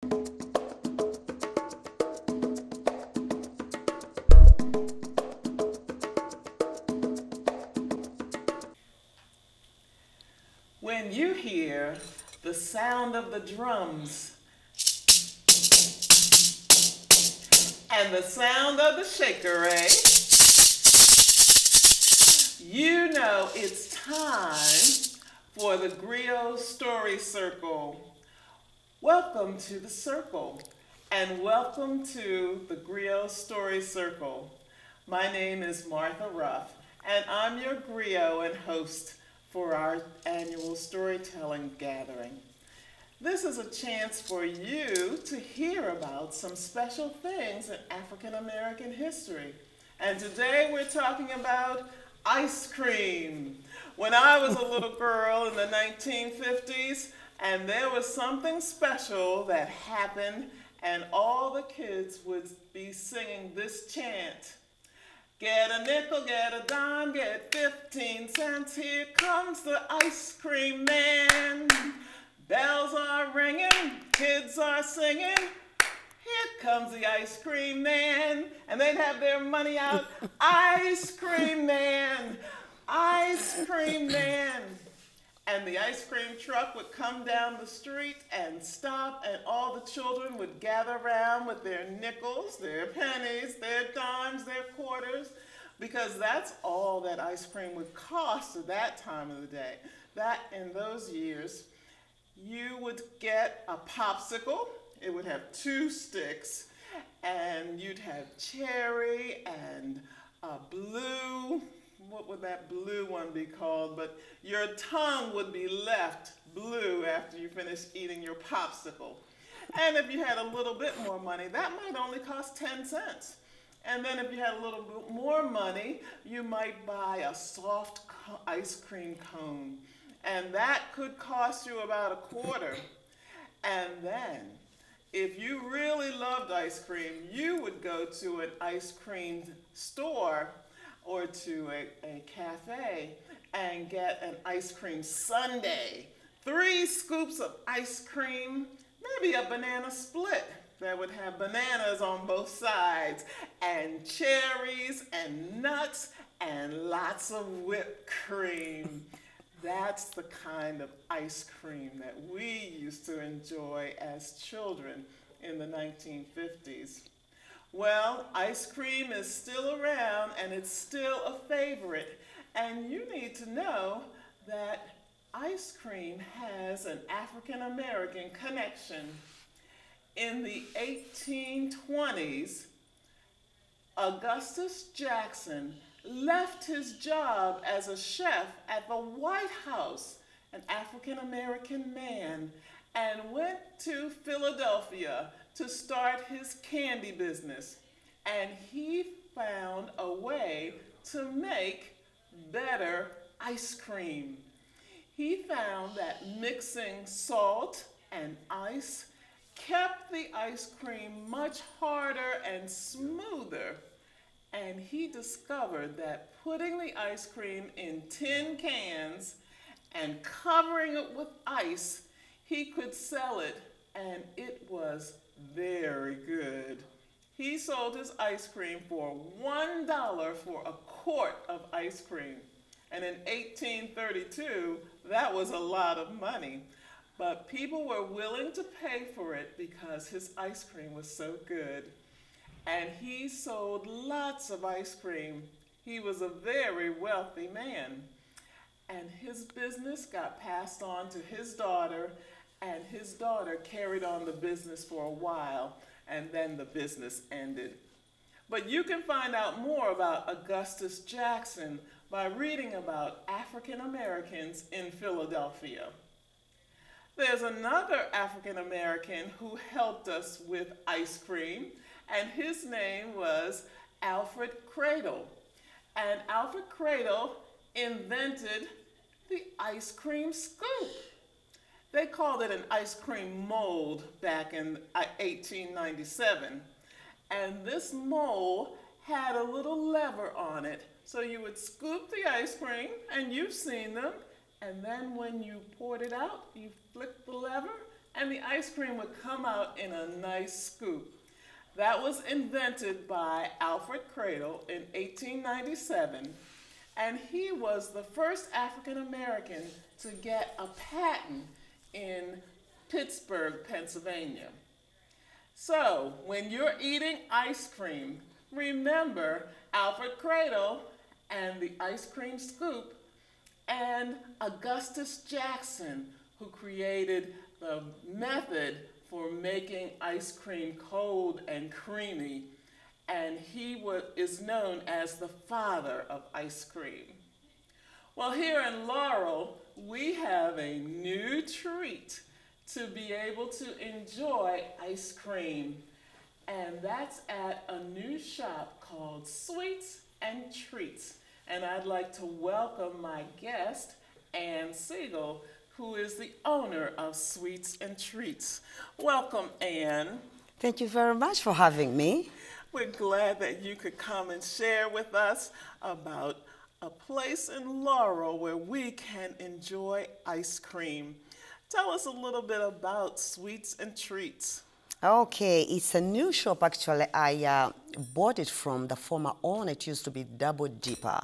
When you hear the sound of the drums and the sound of the shaker, you know it's time for the Griot Story Circle. Welcome to the circle, and welcome to the Griot Story Circle. My name is Martha Ruff, and I'm your griot and host for our annual storytelling gathering. This is a chance for you to hear about some special things in African American history. And today we're talking about ice cream. When I was a little girl in the 1950s, and there was something special that happened, and all the kids would be singing this chant. Get a nickel, get a dime, get 15 cents. Here comes the ice cream man. Bells are ringing, kids are singing. Here comes the ice cream man. And they'd have their money out. Ice cream man, ice cream man. And the ice cream truck would come down the street and stop, and all the children would gather around with their nickels, their pennies, their dimes, their quarters, because that's all that ice cream would cost at that time of the day. That in those years, you would get a popsicle. It would have 2 sticks, and you'd have cherry and blue. What would that blue one be called? But your tongue would be left blue after you finished eating your popsicle. And if you had a little bit more money, that might only cost 10 cents. And then if you had a little bit more money, you might buy a soft ice cream cone. And that could cost you about a quarter. And then, if you really loved ice cream, you would go to an ice cream store or to a cafe and get an ice cream sundae. 3 scoops of ice cream, maybe a banana split that would have bananas on both sides, and cherries and nuts and lots of whipped cream. That's the kind of ice cream that we used to enjoy as children in the 1950s. Well, ice cream is still around, and it's still a favorite. And you need to know that ice cream has an African American connection. In the 1820s, Augustus Jackson left his job as a chef at the White House, an African American man, and went to Philadelphia to start his candy business. And he found a way to make better ice cream. He found that mixing salt and ice kept the ice cream much harder and smoother. And he discovered that putting the ice cream in tin cans and covering it with ice, he could sell it, and it was very good. He sold his ice cream for $1 for a quart of ice cream. And in 1832, that was a lot of money. But people were willing to pay for it because his ice cream was so good. And he sold lots of ice cream. He was a very wealthy man. And his business got passed on to his daughter, and his daughter carried on the business for a while, and then the business ended. But you can find out more about Augustus Jackson by reading about African Americans in Philadelphia. There's another African American who helped us with ice cream, and his name was Alfred Cradle. And Alfred Cradle invented the ice cream scoop. They called it an ice cream mold back in 1897. And this mold had a little lever on it. So you would scoop the ice cream, and you've seen them, and then when you poured it out, you flicked the lever, and the ice cream would come out in a nice scoop. That was invented by Alfred Cradle in 1897, and he was the first African American to get a patent in Pittsburgh, Pennsylvania. So, when you're eating ice cream, remember Alfred Cradle and the ice cream scoop and Augustus Jackson, who created the method for making ice cream cold and creamy, and he is known as the father of ice cream. Well, here in Laurel, we have a new treat to be able to enjoy ice cream, and that's at a new shop called Sweets and Treats. And I'd like to welcome my guest, Ann Siegel, who is the owner of Sweets and Treats. Welcome, Ann. Thank you very much for having me. We're glad that you could come and share with us about a place in Laurel where we can enjoy ice cream. Tell us a little bit about Sweets and Treats. Okay, it's a new shop actually. I bought it from the former owner. It used to be Double Dipper.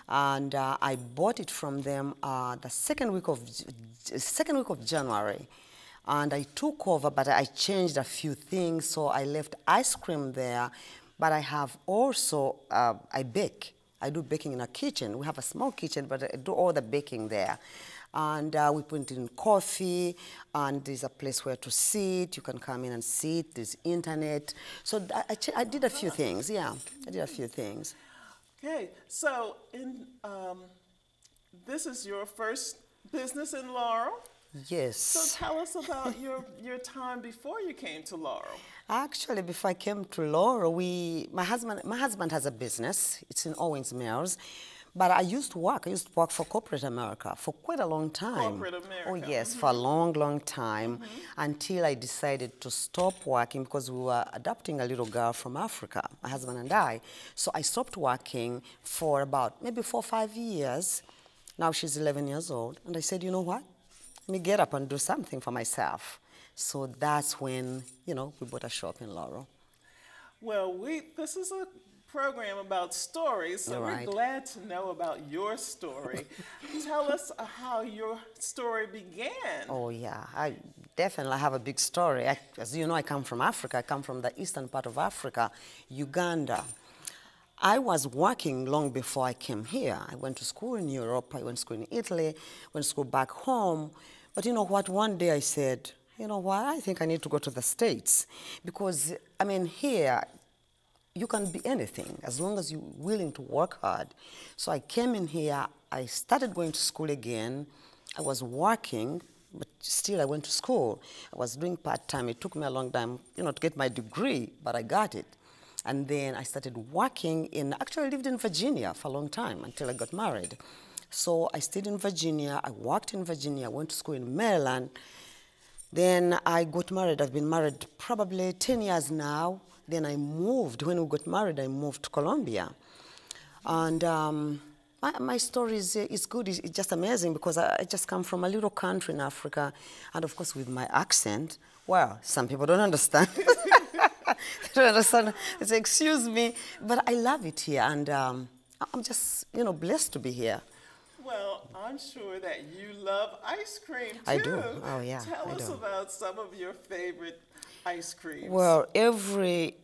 And I bought it from them the second week of January. And I took over, but I changed a few things. So I left ice cream there. But I have also, I bake. I do baking in a kitchen. We have a small kitchen, but I do all the baking there. And we put in coffee, and there's a place where to sit. You can come in and sit. There's internet. So I did a few things, yeah. I did a few things. Okay, so this is your first business in Laurel? Yes. So tell us about your time before you came to Laurel. Actually, before I came to Laurel, my husband has a business. It's in Owens Mills. But I used to work for corporate America for quite a long time. Corporate America. Oh, yes, for a long, long time, until I decided to stop working because we were adopting a little girl from Africa, my husband and I. So I stopped working for about maybe 4 or 5 years. Now she's 11 years old. And I said, you know what? Let me get up and do something for myself. So that's when, we bought a shop in Laurel. Well, this is a program about stories, so right. We're glad to know about your story. Tell us how your story began. Oh, yeah. I definitely have a big story. As you know, I come from Africa. I come from the eastern part of Africa, Uganda. I was working long before I came here. I went to school in Europe. I went to school in Italy, went to school back home. But you know what? One day I said, you know what? I think I need to go to the States. Because, here, you can be anything as long as you're willing to work hard. So I came in here, I started going to school again. I was working, but still I went to school. I was doing part-time. It took me a long time, to get my degree, but I got it. And then I started working actually I lived in Virginia for a long time until I got married. So I stayed in Virginia, I worked in Virginia, I went to school in Maryland. Then I got married. I've been married probably 10 years now. Then I moved. When we got married, I moved to Colombia. And my story is good. It's just amazing because I just come from a little country in Africa. And of course, with my accent, well, some people don't understand. They don't understand. They say, excuse me. But I love it here. And I'm just, blessed to be here. Well, I'm sure that you love ice cream, too. I do. Oh, yeah. Tell us about some of your favorite ice creams. Well, every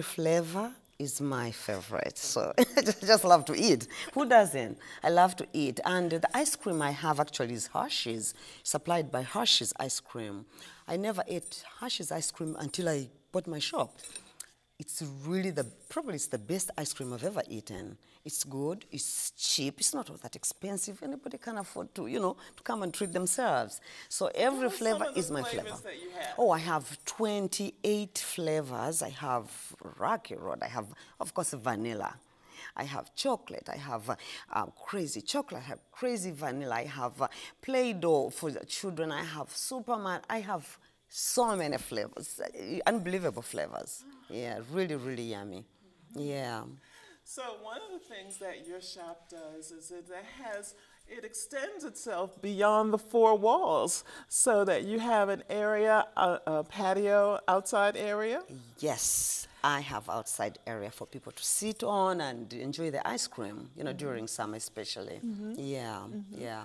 flavor is my favorite. So I just love to eat. Who doesn't? I love to eat. And the ice cream I have actually is Hershey's, supplied by Hershey's ice cream. I never ate Hershey's ice cream until I bought my shop. It's really probably it's the best ice cream I've ever eaten. It's good, it's cheap, it's not all that expensive. Anybody can afford to, to come and treat themselves. So every flavor is my flavor. That you have? Oh, I have 28 flavors. I have Rocky Road. I have, of course, vanilla. I have chocolate. I have crazy chocolate. I have crazy vanilla. I have Play-Doh for the children. I have Superman. I have so many flavors, unbelievable flavors. Yeah, really, really yummy. Yeah. So one of the things that your shop does is that it has It extends itself beyond the four walls so that you have an area, a patio, outside area. Yes, I have outside area for people to sit on and enjoy the ice cream, during summer especially. Yeah, yeah.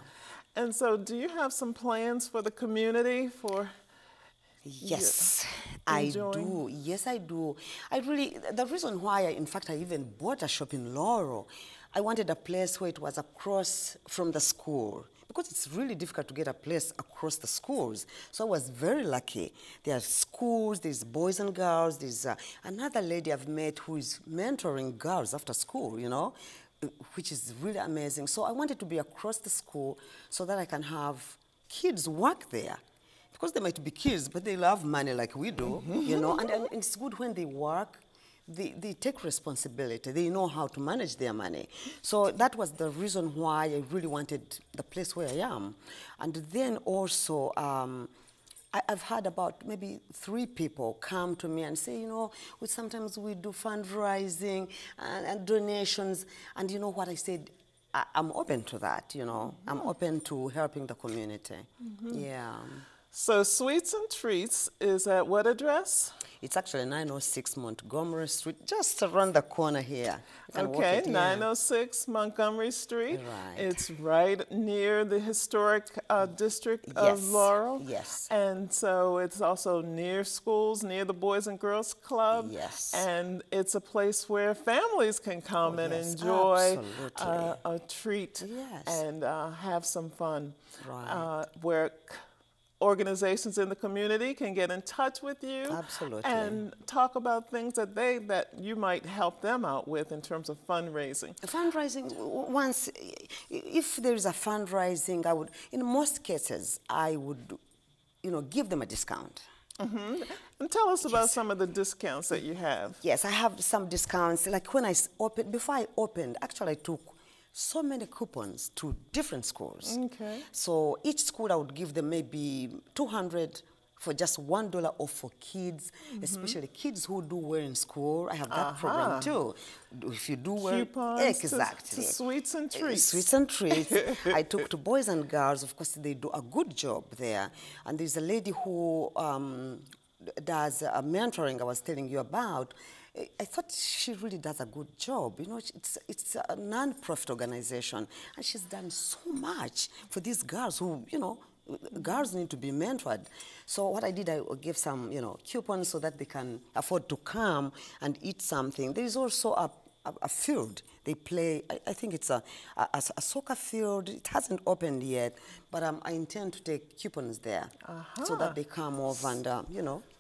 And so, do you have some plans for the community for Yes, I enjoying? do. Yes, I do. The reason why, in fact, I even bought a shop in Laurel, I wanted a place where it was across from the school because it's really difficult to get a place across the schools. So I was very lucky. There are schools, there's boys and girls, there's another lady I've met who is mentoring girls after school, which is really amazing. So I wanted to be across the school so that I can have kids work there. Because they might be kids, but they love money like we do, and it's good when they work, they take responsibility, they know how to manage their money. So that was the reason why I really wanted the place where I am. And then also, I've had about maybe 3 people come to me and say, sometimes we do fundraising and donations, and you know what I said? I'm open to that, I'm open to helping the community. Yeah. So, Sweets and Treats is at what address? It's actually 906 Montgomery Street, just around the corner here. You can walk Okay, it, yeah. 906 Montgomery Street. Right. It's right near the historic district of Yes, Laurel. yes. And so it's also near schools, near the Boys and Girls Club. Yes. And it's a place where families can come and yes, enjoy absolutely. a treat Yes. and have some fun. Right. Where organizations in the community can get in touch with you. Absolutely. And talk about things that you might help them out with in terms of fundraising. Fundraising, if there is a fundraising, in most cases, I would, give them a discount. And tell us about some of the discounts that you have. Yes, I have some discounts. Like when before I opened, actually I took so many coupons to different schools. Okay. So each school I would give them maybe 200 for just $1 off for kids, especially kids who do well in school. I have that program too. If you do well, Coupons exactly. to Sweets and Treats. Sweets and Treats. I talk to boys and girls. Of course, they do a good job there. And there's a lady who does a mentoring I was telling you about. I thought she really does a good job. It's a non-profit organization, and she's done so much for these girls who, girls need to be mentored. So what I did, I gave some, coupons so that they can afford to come and eat something. There is also a field they play. I think it's a soccer field. It hasn't opened yet, but I intend to take coupons there so that they come over and,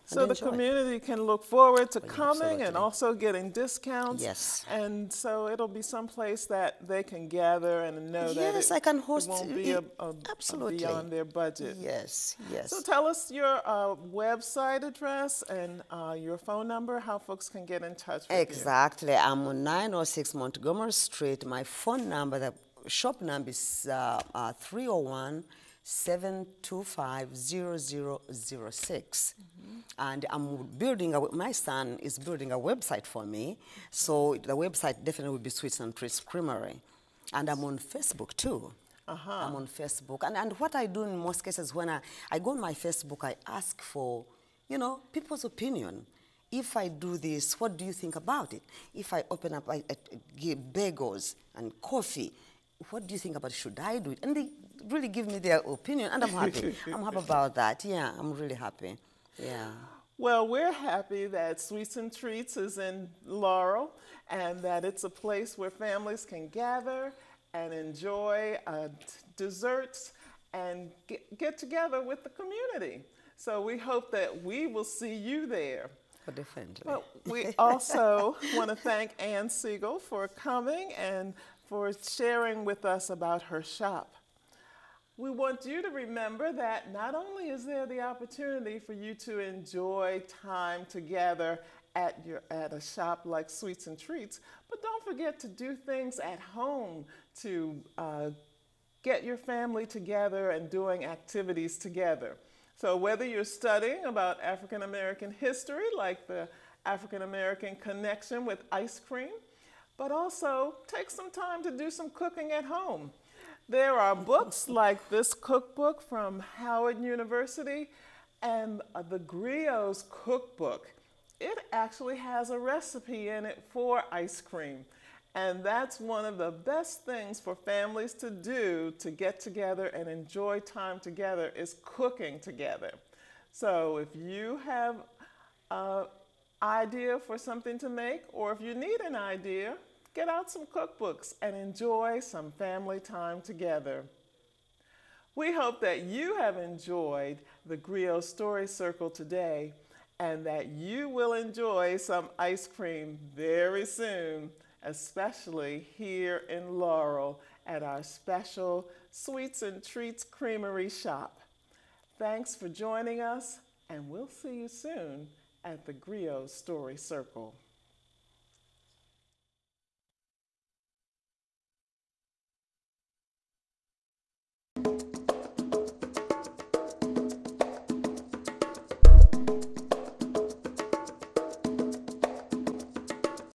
So the community can look forward to coming absolutely. and also getting discounts. Yes. And so it'll be someplace that they can gather and know that Yes, I can host it won't be absolutely beyond their budget. Yes, yes. So tell us your website address and your phone number, how folks can get in touch with Exactly. I'm on 906 Montgomery Street. My phone number, the shop number is 301 725-0006. And my son is building a website for me. So the website definitely will be Sweets and Treats Creamery. And I'm on Facebook too. I'm on Facebook. And what I do in most cases when I go on my Facebook, I ask for, people's opinion. If I do this, what do you think about it? If I open up, I give bagels and coffee, what do you think about it? Should I do it? And they really give me their opinion, and I'm happy. I'm happy about that. Yeah, I'm really happy. Yeah. Well, we're happy that Sweets and Treats is in Laurel and that it's a place where families can gather and enjoy desserts and get together with the community. So we hope that we will see you there. Oh, definitely. Well, we also want to thank Ann Siegel for coming and for sharing with us about her shop. We want you to remember that not only is there the opportunity for you to enjoy time together at a shop like Sweets and Treats, but don't forget to do things at home to get your family together and doing activities together. So whether you're studying about African American history, like the African American connection with ice cream, but also take some time to do some cooking at home. There are books like this cookbook from Howard University and the Griot's cookbook. It actually has a recipe in it for ice cream. And that's one of the best things for families to do to get together and enjoy time together is cooking together. So if you have an idea for something to make, or if you need an idea, get out some cookbooks and enjoy some family time together. We hope that you have enjoyed the Griot Story Circle today and that you will enjoy some ice cream very soon, especially here in Laurel at our special Sweets and Treats Creamery shop. Thanks for joining us, and we'll see you soon at the Griot Story Circle.